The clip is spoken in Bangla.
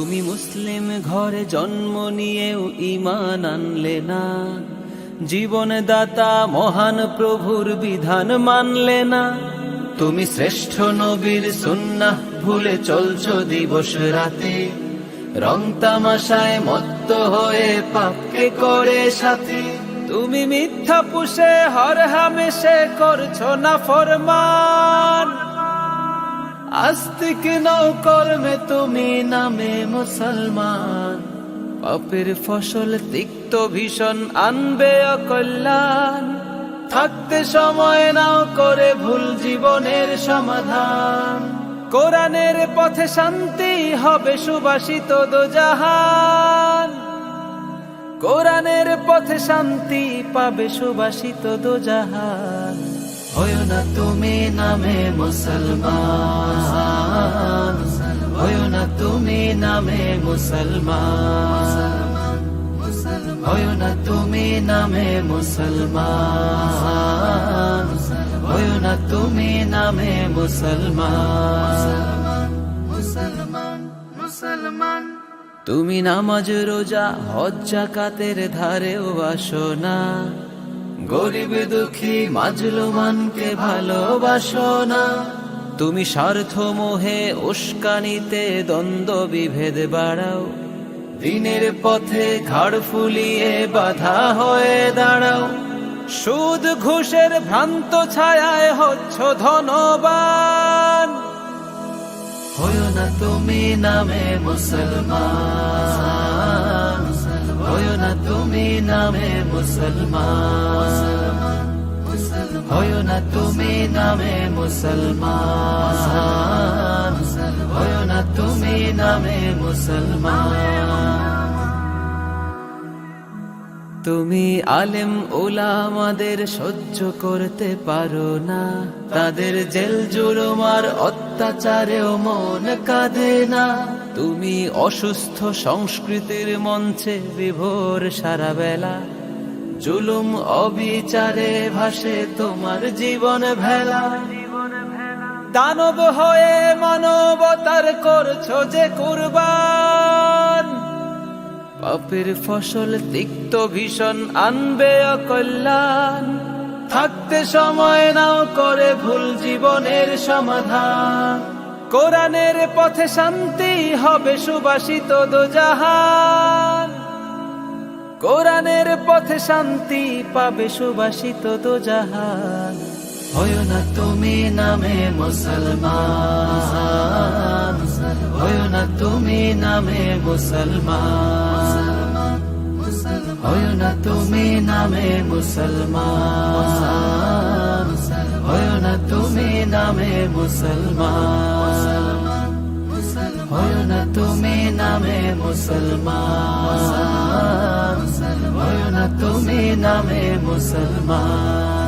তুমি মুসলিম ঘরে জন্ম নিয়েও ঈমান আনলে না, জীবনদাতা মহান প্রভুর বিধান মানলে না। তুমি শ্রেষ্ঠ নবীর সুন্নাহ ভুলে চলছো দিবস রাতে, রং তামাশায় মত্ত হয়ে পাপকে করে সাথে। তুমি মিথ্যা পুষে হর হামেশে করছো না ফরমান, আস্তিক নও কর্মে তুমি নামে মুসলমান। পাপের ফসল তিক্ত ভীষণ আনবে অকল্যাণ, থাকতে সময় নাও করে ভুল জীবনের সমাধান। কোরআনের পথে শান্তি হবে সুবাসিত দোজাহান, কোরআনের পথে শান্তি পাবে সুবাসিত দোজাহান। হয়ো না তুমি নামে মুসলমান, হয়ো না তুমি নামে মুসলমান, হয়ো না তুমি নামে মুসলমান, হয়ো না তুমি নামে মুসলমান। তুমি নামাজ রোজা হজ যাকাতের ধারেও আসো না, গরিব দুঃখী মাজলুমানকে ভালোবাসো না। তুমি স্বার্থ মোহে উস্কানিতে দ্বন্দ্ব বিভেদ বাড়াও, দিনের পথে ঘাড় ফুলিয়ে বাধা হয়ে দাঁড়াও। সুদ ঘুষের ভ্রান্ত ছায়ায় হচ্ছ ধনবান, হয়ো না তুমি নামে মুসলমান, হয়ো না তুমি নামে মুসলমান, হয়ো না তুমি নামে মুসলমান, হয়ো না তুমি নামে মুসলমান। তুমি আলেম উলামাদের সহ্য করতে পারো না, তাদের জেল জুলুমার অত্যাচারেও মন কাঁদে না। তুমি অসুস্থ সংস্কৃতির মঞ্চে বিভোর সারা বেলা, জুলুম অবিচারে ভাসে তোমার জীবন ভেলা। দানব হয়ে মানবতার করছো যে কুরবান, পাপের ফসল তিক্ত ভীষণ আনবে অকল্যাণ। থাকতে সময় নাও করে ভুল জীবনের সমাধান, কোরআনের পথে শান্তি হবে সুবাসিত দোজাহান, কোরআনের পথে শান্তি পাবে সুবাসিত দোজাহান। হয়ো না তুমি নামে মুসলমান, হয়ো না তুমি নামে মুসলমান, হয়ো না তুমি নামে মুসলমান, হয়ো না তুমি নামে মুসলমান, হয়ো না তুমি নামে মুসলমান, হয়ো না তুমি নামে মুসলমান।